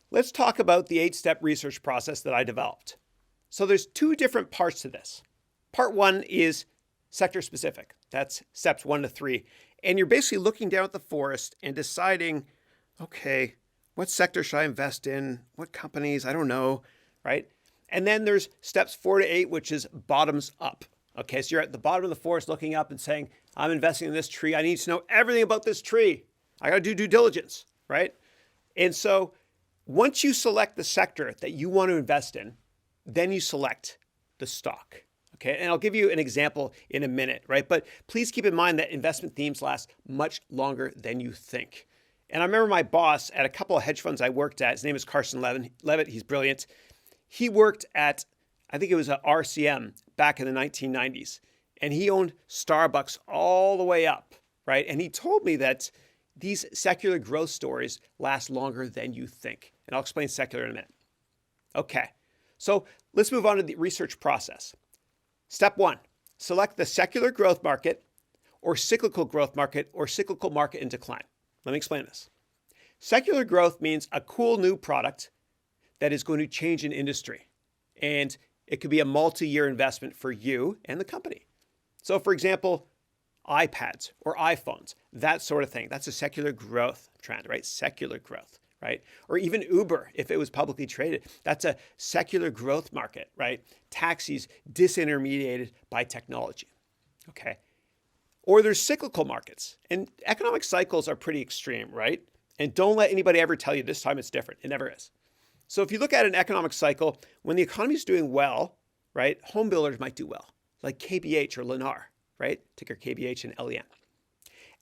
Let's talk about the 8-step research process that I developed. So there's two different parts to this. Part one is sector specific. That's steps 1 to 3. And you're basically looking down at the forest and deciding, okay, what sector should I invest in? What companies? I don't know, right? And then there's steps 4 to 8, which is bottoms up. Okay, so you're at the bottom of the forest looking up and saying, I'm investing in this tree. I need to know everything about this tree. I got to do due diligence, right? And so once you select the sector that you want to invest in, then you select the stock. Okay, and I'll give you an example in a minute, right? But please keep in mind that investment themes last much longer than you think. And I remember my boss at a couple of hedge funds I worked at, his name is Carson Levitt. He's brilliant. He worked at, I think it was a RCM back in the 1990s, and he owned Starbucks all the way up, right? And he told me that these secular growth stories last longer than you think. And I'll explain secular in a minute. Okay, so let's move on to the research process. Step 1, select the secular growth market or cyclical growth market or cyclical market in decline. Let me explain this. Secular growth means a cool new product that is going to change an industry. And it could be a multi-year investment for you and the company. So for example, iPads or iPhones, that sort of thing. That's a secular growth trend, right? Secular growth, right? Or even Uber, if it was publicly traded, that's a secular growth market, right? Taxis disintermediated by technology, okay? Or there's cyclical markets, and economic cycles are pretty extreme, right? And don't let anybody ever tell you this time it's different. It never is. So if you look at an economic cycle, when the economy is doing well, right, home builders might do well, like KBH or Lennar, right? Ticker KBH and LEN.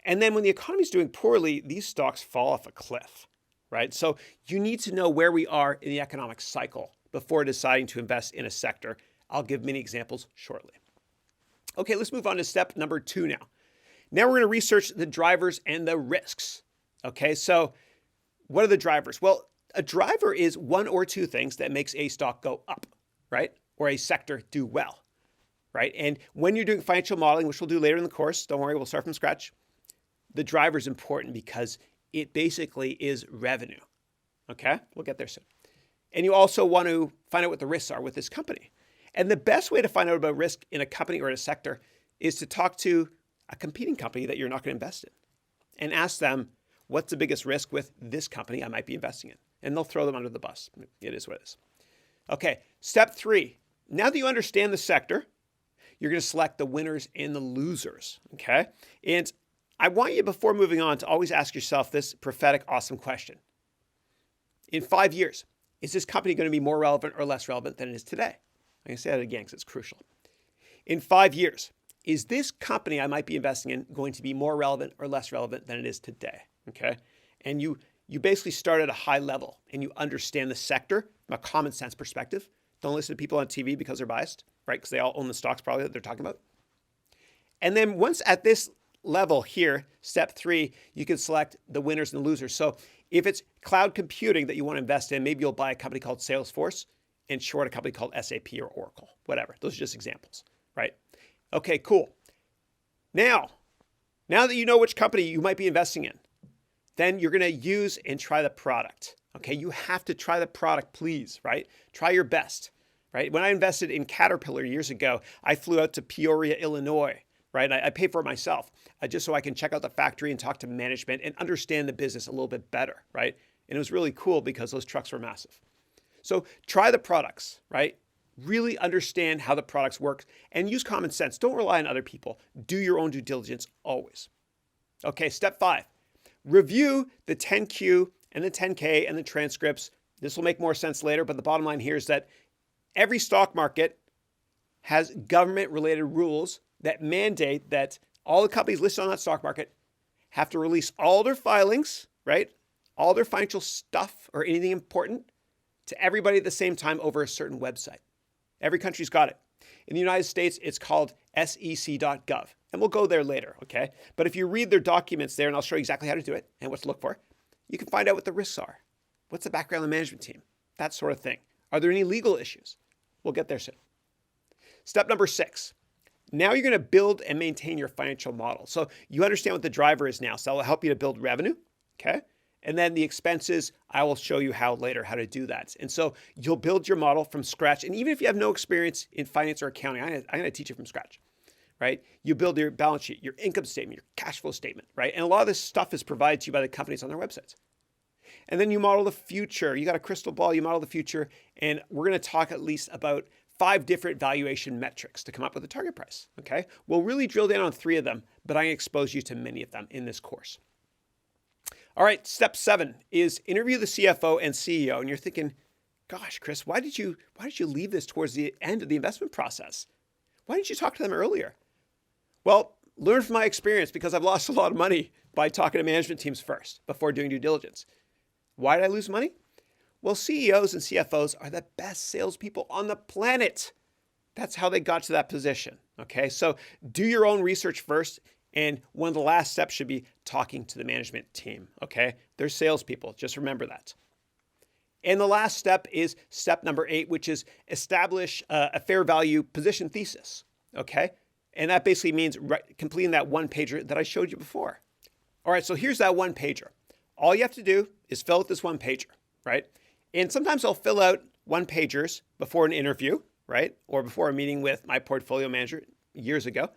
And then when the economy is doing poorly, these stocks fall off a cliff, right? So you need to know where we are in the economic cycle before deciding to invest in a sector. I'll give many examples shortly. Okay, let's move on to step number 2 now. Now we're going to research the drivers and the risks. Okay, so what are the drivers? Well, a driver is one or two things that makes a stock go up, right? Or a sector do well, right? And when you're doing financial modeling, which we'll do later in the course, don't worry, we'll start from scratch. The driver is important because it basically is revenue. Okay, we'll get there soon. And you also want to find out what the risks are with this company. And the best way to find out about risk in a company or in a sector is to talk to a competing company that you're not going to invest in and ask them, what's the biggest risk with this company I might be investing in? And they'll throw them under the bus. It is what it is. Okay, step 3. Now that you understand the sector, you're going to select the winners and the losers, okay? And I want you, before moving on, to always ask yourself this prophetic, awesome question. In 5 years, is this company going to be more relevant or less relevant than it is today? I'm going to say that again because it's crucial. In 5 years, is this company I might be investing in going to be more relevant or less relevant than it is today? Okay. And you basically start at a high level and you understand the sector from a common sense perspective. Don't listen to people on TV because they're biased, right? Because they all own the stocks probably that they're talking about. And then once at this level here, step 3, you can select the winners and the losers. So if it's cloud computing that you want to invest in, maybe you'll buy a company called Salesforce and short a company called SAP or Oracle, whatever. Those are just examples, right? Okay, cool. Now that you know which company you might be investing in, then you're going to use and try the product. Okay, you have to try the product, please, right? Try your best, right? When I invested in Caterpillar years ago, I flew out to Peoria, Illinois, right? I paid for it myself just so I can check out the factory and talk to management and understand the business a little bit better, right? And it was really cool because those trucks were massive. So try the products, right? Really understand how the products work and use common sense. Don't rely on other people. Do your own due diligence always. Okay, step 5. Review the 10Q and the 10K and the transcripts. This will make more sense later, but the bottom line here is that every stock market has government-related rules that mandate that all the companies listed on that stock market have to release all their filings, right? All their financial stuff or anything important to everybody at the same time over a certain website. Every country's got it. In the United States, it's called sec.gov. And we'll go there later, okay? But if you read their documents there, and I'll show you exactly how to do it and what to look for, you can find out what the risks are. What's the background of the management team? That sort of thing. Are there any legal issues? We'll get there soon. Step number 6. Now you're going to build and maintain your financial model. So you understand what the driver is now. So that will help you to build revenue, okay? And then the expenses, I will show you how to do that. And so you'll build your model from scratch. And even if you have no experience in finance or accounting, I'm going to teach you from scratch, right? You build your balance sheet, your income statement, your cash flow statement, right? And a lot of this stuff is provided to you by the companies on their websites. And then you model the future. You got a crystal ball, you model the future. And we're going to talk at least about 5 different valuation metrics to come up with a target price, okay? We'll really drill down on 3 of them, but I'm going to expose you to many of them in this course. All right, step 7 is interview the CFO and CEO. And you're thinking, gosh, Chris, why did you leave this towards the end of the investment process? Why didn't you talk to them earlier? Well, learn from my experience because I've lost a lot of money by talking to management teams first before doing due diligence. Why did I lose money? Well, CEOs and CFOs are the best salespeople on the planet. That's how they got to that position, okay? So do your own research first. And one of the last steps should be talking to the management team, okay? They're salespeople, just remember that. And the last step is step number 8, which is establish a fair value position thesis, okay? And that basically means completing that one pager that I showed you before. All right, so here's that one pager. All you have to do is fill out this one pager, right? And sometimes I'll fill out one pagers before an interview, right? Or before a meeting with my portfolio manager years ago.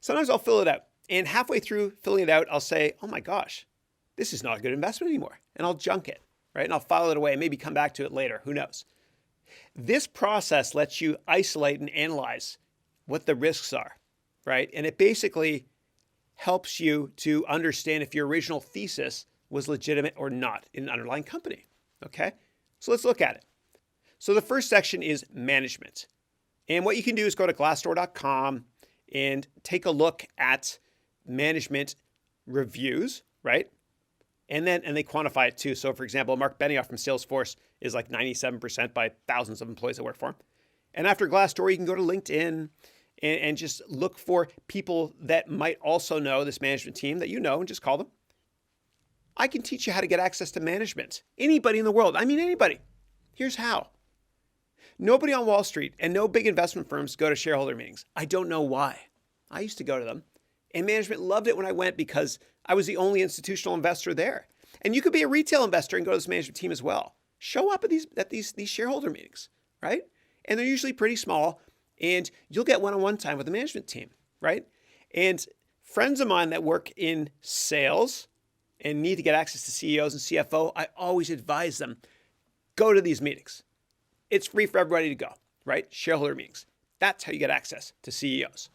Sometimes I'll fill it out, and halfway through filling it out, I'll say, oh my gosh, this is not a good investment anymore. And I'll junk it, right? And I'll file it away and maybe come back to it later. Who knows? This process lets you isolate and analyze what the risks are, right? And it basically helps you to understand if your original thesis was legitimate or not in an underlying company, okay? So let's look at it. So the first section is management. And what you can do is go to Glassdoor.com and take a look at management reviews, right? And they quantify it too. So for example, Mark Benioff from Salesforce is like 97% by thousands of employees that work for him. And after Glassdoor, you can go to LinkedIn and just look for people that might also know this management team that you know and just call them. I can teach you how to get access to management. Anybody in the world. I mean, anybody. Here's how. Nobody on Wall Street and no big investment firms go to shareholder meetings. I don't know why. I used to go to them. And management loved it when I went because I was the only institutional investor there. And you could be a retail investor and go to this management team as well. Show up at these shareholder meetings, right? And they're usually pretty small. And you'll get one-on-one time with the management team, right? And friends of mine that work in sales and need to get access to CEOs and CFO, I always advise them, go to these meetings. It's free for everybody to go, right? Shareholder meetings. That's how you get access to CEOs.